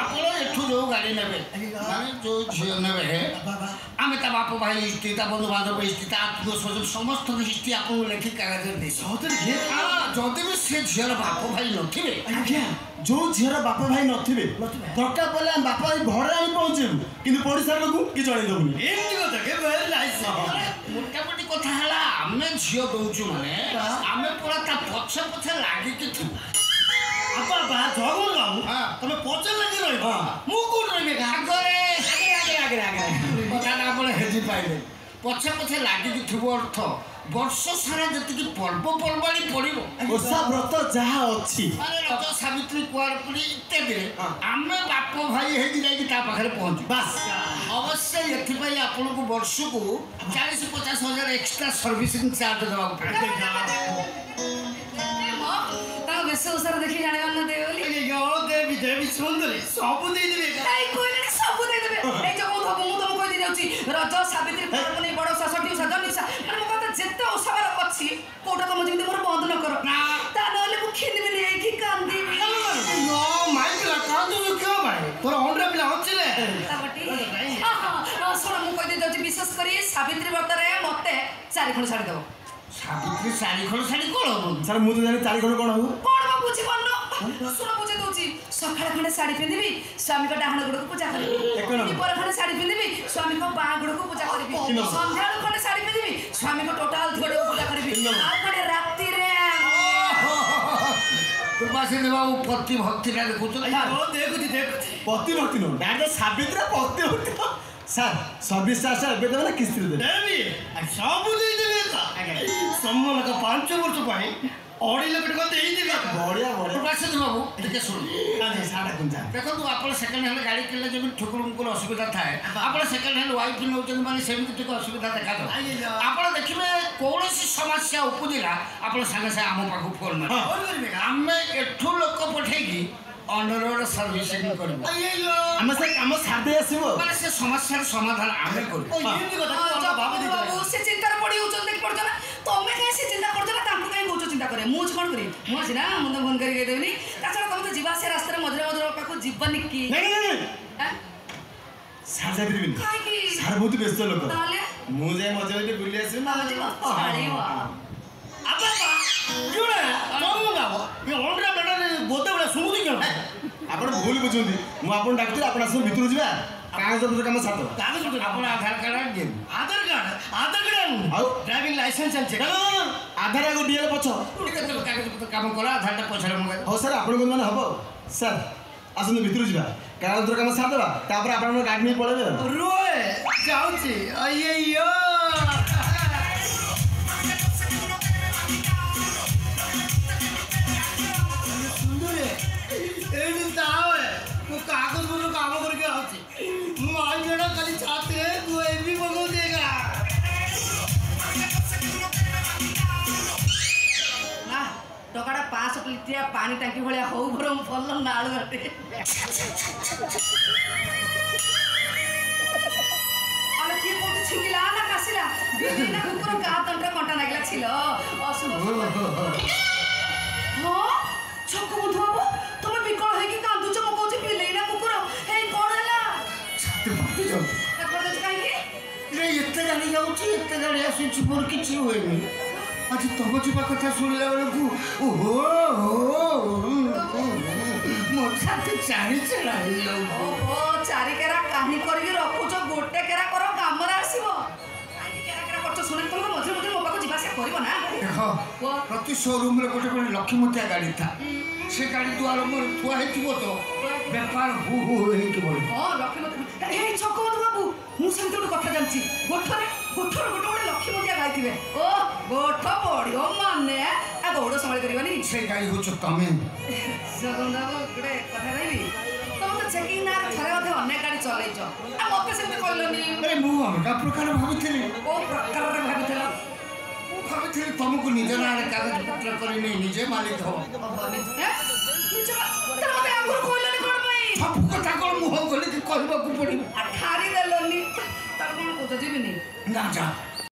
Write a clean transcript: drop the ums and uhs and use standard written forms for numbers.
ଆପଣ ଏଠୁ ଯୋଉ ଗାଡ଼ି ନେବେ ମାନେ ଯୋଉ ଝିଅ ନେବେ ଆମେ ତା ବାପ ଭାଇ ହିଷ୍ଟ୍ରି ତା ବନ୍ଧୁବାନ୍ଧବ ହିଷ୍ଟ୍ରି ତା ଆତ୍ମୀୟ ସ୍ୱଜନ ସମସ୍ତଙ୍କ ହିଷ୍ଟ୍ରି ଆପଣଙ୍କୁ ଲେଖି କାଗଜରେ ଦେଇଛି। ଯଦି ବି ସେ ଝିଅର ବାପ ଭାଇ ନଥିବେ ଆଜ୍ଞା ଯୋଉ ଝିଅର ବାପ ଭାଇ ନଥିବେ ଦରକାର ପଡ଼ିଲେ ଆମେ ବାପ ଭାଇ ଘରେ ଆଣି ପହଞ୍ଚିବୁ କିନ୍ତୁ ପଡ଼ିଶା ଲୋକକୁ କି ଜଣେଇ ଦେବୁନି। ମୋଟାମୋଟି କଥା ହେଲା ଆମେ ଝିଅ ଦଉଛୁ ମାନେ ଆମେ ପୁରା ତା ପଛେ ପଛେ ଲାଗିକି ଥିବୁ। ତମେ ପଛରେ ଲାଗି ରହିବ ମୁଁ କୋଉଠି ରହିବି ଆଗରେ କଥାଟା ଆପଣ ହେଜି ପାଇଲେ ପଛେ ପଛେ ଲାଗିକି ଥିବ ଅର୍ଥ ବର୍ଷ ସାରା ଯେତିକି ପର୍ବପର୍ବାଣୀ ପଡ଼ିବ ଓଷା ବ୍ରତ ଯାହା ଅଛି ମାନେ ରଜ ସାବିତ୍ରୀ କୁଆଁର ପୁନେଇ ଇତ୍ୟାଦିରେ ଆମେ ବାପ ଭାଇ ହେଇକି ଯାଇକି ତା ପାଖରେ ପହଞ୍ଚୁ ବାସ୍। ଅବଶ୍ୟ ଏଥିପାଇଁ ଆପଣଙ୍କୁ ବର୍ଷକୁ 40-50 ହଜାର ଏକ୍ସଟ୍ରା ସର୍ଭିସିଂ ଚାର୍ଜ ଦେବାକୁ ପଡ଼େ। ବେଶ ଓଷାର ଦେଖି ଜାଣିବାର ନା ଦେବେ ବୋଲି ଦେବି ସୁନ୍ଦରୀ ସବୁ ଦେଇଦେବେ ସବୁ ଦେଇଦେବେ। ଏଇ ଯୋଉ ମୁଁ ତମକୁ କହିଦେଇ ଯାଉଛି ରଜ ସାବିତ୍ରୀ ପୁନେଇ ବଡ଼ ଓଷା ଷଷ୍ଠୀ ଓଷା ଜହ୍ନି ଓଷା ମାନେ ମୋ କଥା ଯେତେ ଓଷାବାର ଅଛି କୋଉଟା ତମ ଯେମିତି ମୋର ବନ୍ଦ ନ କର ତା ନହେଲେ ମୁଁ ଖିନିମିନି ହେଇକି କାନ୍ଦିବି। ତୋର ଅଣ୍ଡା ପିଲା ଅଛି ଶୁଣ ମୁଁ କହିଦେଇ ଯାଉଛି ବିଶେଷ କରି ସାବିତ୍ରୀ ବ୍ରତରେ ମତେ 4 ଖଣ୍ଡ ଶାଢ଼ୀ ଦେବ। ସାବିତ୍ରୀ 4 ଖଣ୍ଡ ଶାଢ଼ୀ କଣ ହବ ସାର୍ ମୁଁ ତ ଜାଣି 4 ଖଣ୍ଡ କଣ ହବ କଣ ବା ବୁଝିପାରୁନ ଶୁଣ ବୁଝେଇ ଦଉଛି ସକାଳେ ଖଣ୍ଡେ ଶାଢ଼ୀ ପିନ୍ଧିବି ସ୍ୱାମୀଙ୍କ ଡାହାଣ ଗୋଡ଼କୁ ପୂଜା କରିବି ଦିପହରେ ଖଣ୍ଡେ ଶାଢ଼ୀ ପିନ୍ଧିବି ସ୍ୱାମୀଙ୍କ ବାଁ ଗୋଡ଼କୁ ପୂଜା କରିବି ସନ୍ଧ୍ୟାବେଳୁ ଖଣ୍ଡେ ଶାଢ଼ୀ ପିନ୍ଧିବି ସ୍ୱାମୀଙ୍କ ଟୋଟାଲ ଗୋଡ଼କୁ ପୂଜା କରିବି ଆଉ ଖଣ୍ଡେ ରାତିରେ ବାବୁ ପତି ଭକ୍ତିଟା ଦେଖୁଛ ଦେଖୁଛି ପତି ଭକ୍ତି ନୁହଁ ଡାଇରେକ୍ଟ ସାବିତ୍ରୀ ପତି ଭକ୍ତି ସାର୍ ସର୍ଭିସ ଚାର୍ଜ ଏବେ ଦେବେ ନା କିସ୍ତିରେ ଦେବେ ସବୁ ଦେଇଦେବେ ସମ୍ମାନ 5 ବର୍ଷ ପାଇଁ 2.5 ଲକ୍ଷ ଟଙ୍କା ଦେଇଦେବେ ବଢ଼ିଆ ବାବୁ ଟିକେ ଶୁଣନ୍ତୁ ଦେଖନ୍ତୁ ଆପଣ ସେକେଣ୍ଡ ହ୍ୟାଣ୍ଡ ଗାଡ଼ି କିଣିଲେ ଯେମିତି ଠୁକୁର ମୁକୁର ଅସୁବିଧା ଥାଏ ଆପଣ ସେକେଣ୍ଡ ହ୍ୟାଣ୍ଡ ୱାଇଫ୍ ନେଉଛନ୍ତି ମାନେ ସେମିତି ଟିକେ ଅସୁବିଧା ଦେଖାଦେବ। ଆପଣ ଦେଖିବେ କୌଣସି ସମସ୍ୟା ଉପୁଜିଲା ଆପଣ ସାଙ୍ଗେ ସାଙ୍ଗେ ଆମ ପାଖକୁ ଫୋନ୍ ମାରିବେ ଆମେ ଏଠୁ ଲୋକ ପଠେଇକି ଅଣ୍ଡରରୋଡ଼ ସର୍ଭିସିଂ କରିବୁ ଆମେ ସେ କାମ ସାରିଦେଇ ଆସିବୁ ମାନେ ସେ ସମସ୍ୟାର ସମାଧାନ ଆମେ କରିବୁ। ସେ ଚିନ୍ତାରେ ପଡ଼ି ଯାଉଛନ୍ତି ଦେଖି ପଡ଼ୁଛ ନା ତମେ କାହିଁ ସେ ଚିନ୍ତା କରୁଛ ନା ତାଙ୍କୁ କାହିଁ କହୁଛ ଚିନ୍ତା କରେ ମୁଁ କ'ଣ କରିବି ମୁଁ ଅଛି ନା ମୁଁ ତ ଫୋନ୍ କରିକି କହିଦେବିନି ତା ଛଡ଼ା ତମେ ତ ଯିବା ଆସିବା ରାସ୍ତାରେ ମଝିରେ ପାଖକୁ ଯିବନି କି ସାର୍ ଯାଇପାରିବିନି କାହିଁକି ସାର୍ ବହୁତ ବ୍ୟସ୍ତ ଲୋକ ତାହେଲେ ମୁଁ ଯାଇ ମଝିରେ ଟିକେ ବୁଲି ଆସିବି ନା ଆପଣ ଭୁଲ ବୁଝୁଛନ୍ତି ମୁଁ ଆପଣ ଡାକୁଥିଲି ଆପଣ ଆସନ୍ତୁ ଭିତରୁ ଯିବା କାଗଜପତ୍ର କାମ ସାରିଦେବ ଆପଣ ଆଧାର କାର୍ଡ ଦିଅନ୍ତୁ ଆଧାର କାର୍ଡ ଆଉ ଡ୍ରାଇଭିଂ ଲାଇସେନ୍ସ ଆଣିছে ଆଧାର ଆଗ ଡିଏଲ ପଛ କାଗଜପତ୍ର କାମ କର ଆଧାରଟା ପଛରେ ମଗାଇ ହଉ ସାର୍ ଆପଣଙ୍କ ମାନେ ହବ ସାର୍ ଆସନ୍ତୁ ଭିତରୁ ଯିବା କାଗଜପତ୍ର କାମ ସାରିଦେବା ତାପରେ ଆପଣଙ୍କ ଗାଡ଼ି ନେଇ ପଳେଇବେ ରୁଏ ଯାଉଛି कागज बोलो काम करके आती मार जड़ा खाली चाहते हैं तू ये भी बगो देगा ना टोकाटा 500 लिटिया पानी टांकी भलिया हो बरम फल नाळ बाटे अरे की कोट छिंगिला ना कासिला बिना कुकुर का तंत्र कंटा नागिला छिलो असुन हो छक्को बुधवा तुम बिकल है कि कांदुच म कहू पिलेना कुकुर हे कोन हला छाती फाटी जाऊ कर दे काहे कि रे एते गाड़ी जाउची एते गाड़ी आसुची मोर किछि होइनी आज तब जीवा कथा सुनला बेलकू ओहो मोर छाती चारी चला जाऊ ओहो चारी केरा काहे करके रखुछ गोटे केरा करो काम रे आसीबो सुन तुम मझे मझे मो पाक जीवास कर ना देखो प्रति शोरूम रे गोटे गोटे लक्ष्मीमतिया गाड़ी था से गाड़ी द्वार मोर थुआ हेतिबो तो व्यापार हु हेकी बड़ी हां लक्ष्मीमती हे छको बाबू मु सेमते गोटे कथा जानछि गोठरे गोठर गोटे गोटे लक्ष्मीमतिया गाई थिबे ओ गोठ पड़ियो माने आ गोड़ संभाल करबनी से गाड़ी हो छ तमे जगन्ना गोटे कथा कहबी तुम तो चेकिंग ना थरे अधे अन्य गाड़ी चलै छ आ मते सेमते कहलोनी अरे मु का प्रकार भाबिथिली ओ प्रकार रे भाबिथिला भाबिथिली तुमको निज ना कागज पत्र करी नहीं निजे मालिक हो निज तर मते आगुर कहलोनी कोन भाई सब कथा कोन मुह गली कहबा को पड़ी आ ठारी देलोनी तर कोन को जीविनी ना जा